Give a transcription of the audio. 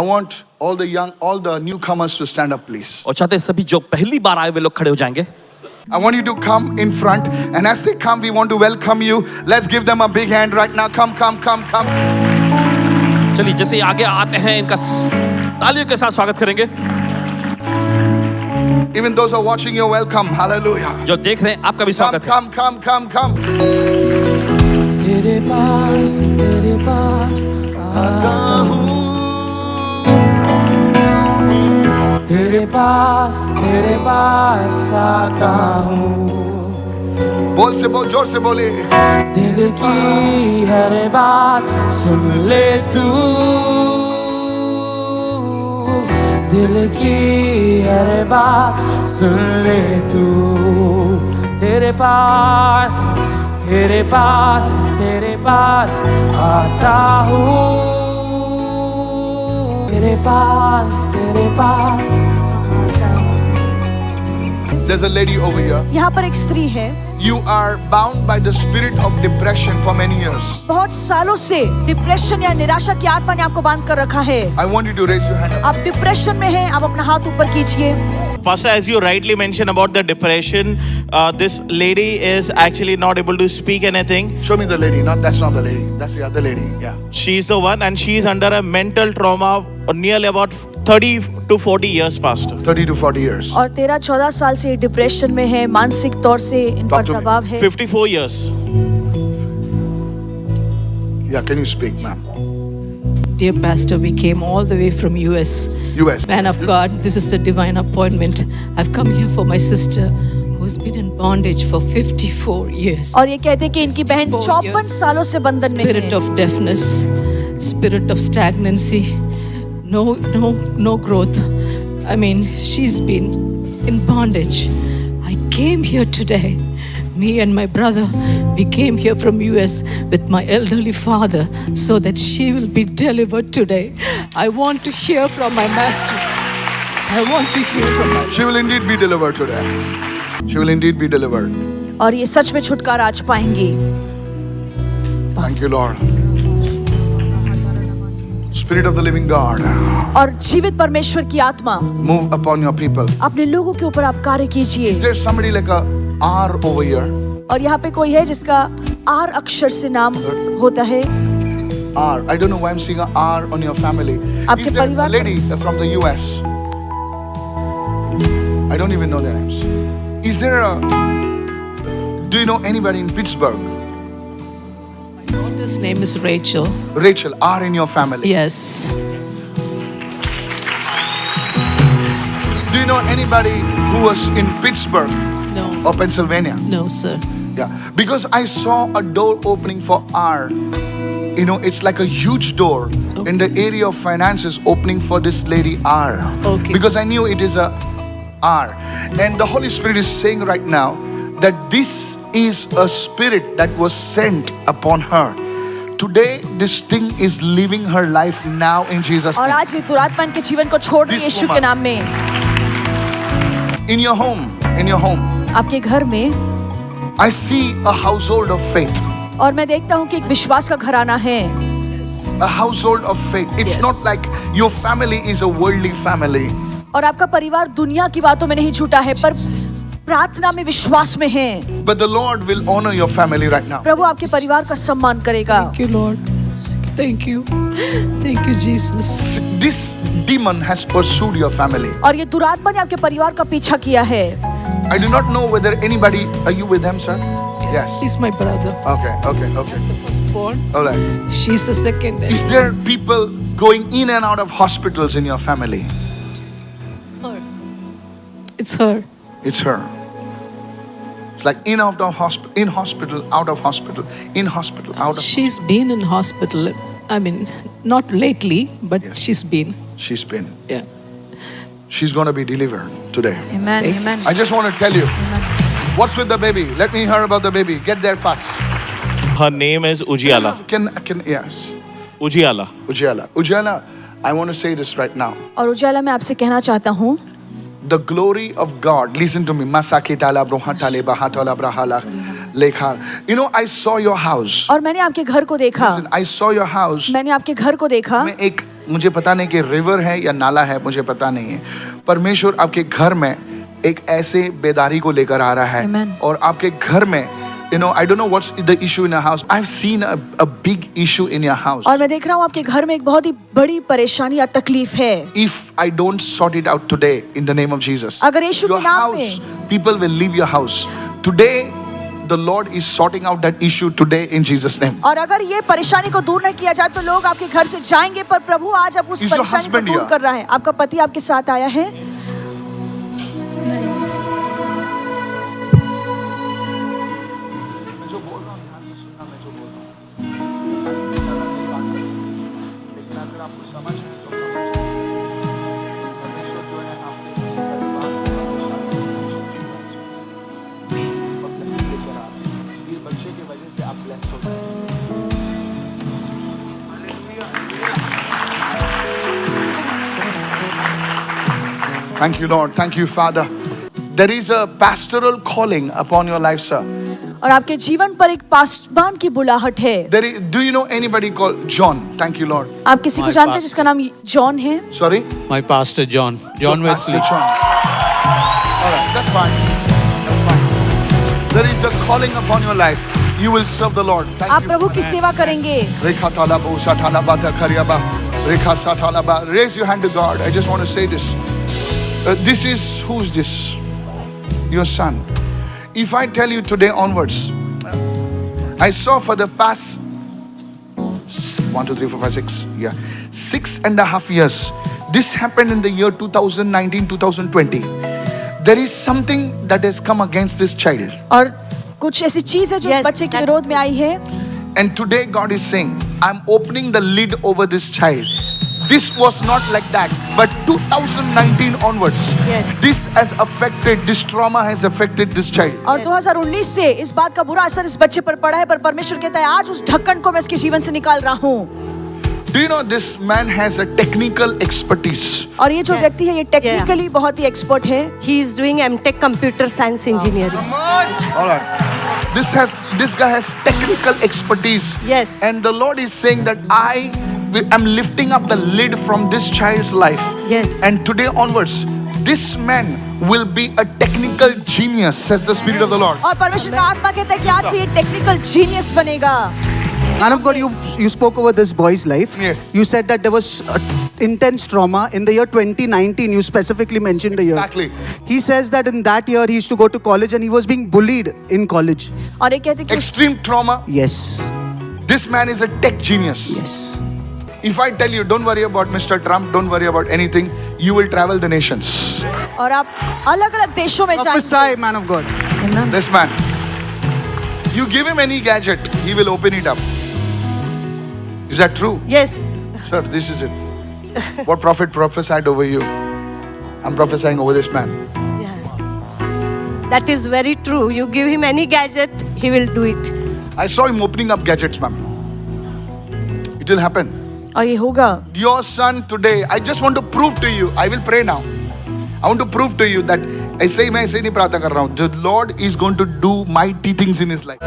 I want all the newcomers to stand up, please. और चाहते हैं सभी जो पहली बार आए वे लोग खड़े हो जाएंगे. I want you to come in front, and as they come, we want to welcome you. Let's give them a big hand right now. Come. चलिए जैसे ही आगे आते हैं इनका तालियों के साथ स्वागत करेंगे. Even those who are watching, you're welcome. Hallelujah. जो देख रहे हैं आपका भी स्वागत है. Come. तेरे पास आता हूँ. तेरे पास आता हूँ. बोल जोर से बोले. दिल की हर बात सुन ले तू. दिल की हर बात सुन ले तू. तेरे पास आता हूँ. तेरे पास There's a lady over here. यहाँ पर एक स्त्री है. You are bound by the spirit of depression for many years. बहुत सालों से डिप्रेशन या निराशा की आत्मा ने आपको बांध कर रखा है. I want you to raise your hand up. आप डिप्रेशन में हैं, आप अपना हाथ ऊपर कीजिए. Pastor, as you rightly mentioned about the depression, this lady is actually not able to speak anything. Show me the lady. That's not the lady. That's the other lady. Yeah. She's the one, and she's under a mental trauma nearly about 30 to 40 years, Pastor. 30 to 40 years. और 13-14 साल से depression में है, मानसिक तौर से इन पर दबाव है. 54 years. Yeah, can you speak, ma'am? Dear Pastor, we came all the way from US. Man of God, this is a divine appointment. I've come here for my sister who's been in bondage for 54 years. और ये कहते हैं कि इनकी बहन 54 सालों से बंधन में है. Spirit of deafness, spirit of stagnancy, no growth. I mean, she's been in bondage. I came here today. Me and my brother, we came here from US with my elderly father so that she will be delivered today. I want to hear from my master. I want to hear from my She will indeed be delivered today. She will indeed be delivered. और ये सच में छुटकारा आज पाएंगी. Thank you, Lord. Spirit of the living God. और जीवित परमेश्वर की आत्मा Move upon your people. अपने लोगों के ऊपर आप कार्य कीजिए. Is there somebody like a R over here? और यहाँ पे कोई है जिसका R अक्षर से नाम होता है. R. I don't know why I'm seeing a R on your family. आपके Is there a परिवार lady from the US? I don't even know their names. Is there do you know anybody in Pittsburgh? My daughter's name is Rachel. Rachel, R in your family. Yes. Do you know anybody who was in Pittsburgh No. or Pennsylvania? No, sir. Yeah, because I saw a door opening for R. You know, it's like a huge door in the area of finances opening for this lady R. Okay. Because I knew it is a R. And the Holy Spirit is saying right now that this is a spirit that was sent upon her. Today, this thing is living her life now in Jesus' और name. आज ये दुरात्मा इनके जीवन को छोड़ रही है This यीशु के woman. नाम में. In your home, आपके घर में I see a household of faith. और मैं देखता हूँ कि एक विश्वास का घराना है. A household of faith. It's Yes. not like your family is a worldly family. और आपका परिवार दुनिया की बातों में नहीं छूटा है पर प्रार्थना में विश्वास में है. But the Lord will honor your family right now. प्रभु आपके परिवार का सम्मान करेगा. Thank you, Lord. Thank you. Thank you, Jesus. This demon has pursued your family. और ये दुरात्मा ने आपके परिवार का पीछा किया है. I do not know whether anybody, are you with them, sir? Yes. He's my brother. Okay. The firstborn. All right. She's the second. Is there people going in and out of hospitals in your family? It's her. It's her. It's her. It's like in out of hospital, in hospital, out of hospital, in hospital, out of. She's been in hospital. I mean, not lately, but Yes. she's been. She's been. Yeah. She's going to be delivered today. Amen. Amen. I just want to tell you, what's with the baby? Let me hear about the baby. Get there fast. Her name is Ujiala. Yes. Ujiala. Ujala, I want to say this right now. और उजाला मैं आपसे कहना चाहता हूँ. The glory of God, listen to me. Masakitala brohatale bahatala brahala lekhar. You know, I saw your house. और मैंने आपके घर को देखा. Listen, I saw your house. मैंने आपके घर को देखा. में एक मुझे पता नहीं कि रिवर है या नाला है, मुझे पता नहीं है। परमेश्वर आपके घर में एक ऐसे बेदारी को लेकर आ रहा है। Amen. और आपके घर में I don't know what's the issue in your house. I've seen a big issue in your house. और मैं देख रहा हूँ आपके घर में एक बहुत ही बड़ी परेशानी या तकलीफ है। If I don't sort it out today in the name of Jesus, अगर यीशु के your नाम house, में people will leave your house. Today, the Lord is sorting out that issue today in Jesus' name. और अगर ये परेशानी को दूर नहीं किया जाए तो लोग आपके घर से जाएंगे, पर प्रभु आज आप उस Is your परेशानी को husband दूर here? कर रहा है। आपका पति आपके साथ आया है? Thank you, Lord. Thank you, Father. There is a pastoral calling upon your life, sir. और आपके जीवन पर एक पासबान की बुलाहट है। Do you know anybody called John? Thank you, Lord. आप किसी को My जानते हैं pastor. जिसका नाम जॉन है? Sorry? My pastor John Pastor Wesley. John. All right, that's fine. That's fine. There is a calling upon your life. You will serve the Lord. Thank आप you. प्रभु की सेवा करेंगे। Rekha talabo satalaba takariyaba. Rekha satalaba. Raise your hand to God. I just want to say this. This is, who's this? Your son. If I tell you today onwards, I saw for the past 1, 2, 3, 4, 5, 6, yeah, 6.5 years. This happened in the year 2019, 2020. There is something that has come against this child. और कुछ ऐसी चीज है जो Yes, बच्चे के विरोध में आई है। And today God is saying, I'm opening the lid over this child. This was not like that, but 2019 onwards, Yes. this has affected, this trauma has affected this child. और 2019 से इस बात का बुरा असर इस बच्चे पर पड़ा है, पर परमेश्वर कहता है आज उस ढक्कन को मैं इसके जीवन से निकाल रहा हूँ। Do you know this man has a technical expertise? और ये जो Yes. व्यक्ति है ये टेक्निकली बहुत ही एक्सपर्ट है। He is doing MTech Computer Science Engineering. All right. This guy has technical expertise. Yes. And the Lord is saying that I am lifting up the lid from this child's life. Yes. And today onwards, this man will be a technical genius, says the Spirit of the Lord. और परमेश्वर का आत्मा कहता है कि आज से ये टेक्निकल जीनियस बनेगा। Man of God, you spoke over this boy's life. Yes. You said that there was intense trauma in the year 2019. You specifically mentioned the year. Exactly. He says that in that year he used to go to college and he was being bullied in college. और ये कहते कि Extreme trauma. Yes. This man is a tech genius. Yes. If I tell you, don't worry about Mr. Trump, don't worry about anything, you will travel the nations. और आप अलग-अलग देशों में जाएंगे। Prophesy, man of God. This man, you give him any gadget, he will open it up. Is that true? Yes. Sir, this is it. What prophet prophesied over you? I'm prophesying over this man. Yeah. That is very true. You give him any gadget, he will do it. I saw him opening up gadgets, ma'am. It will happen. और ये होगा। Your son today, I just want to prove to you, I will pray now. I want to prove to you that ऐसे ही मैं ऐसे नहीं प्रार्थना कर रहा हूँ. The Lord is going to do mighty things in his life.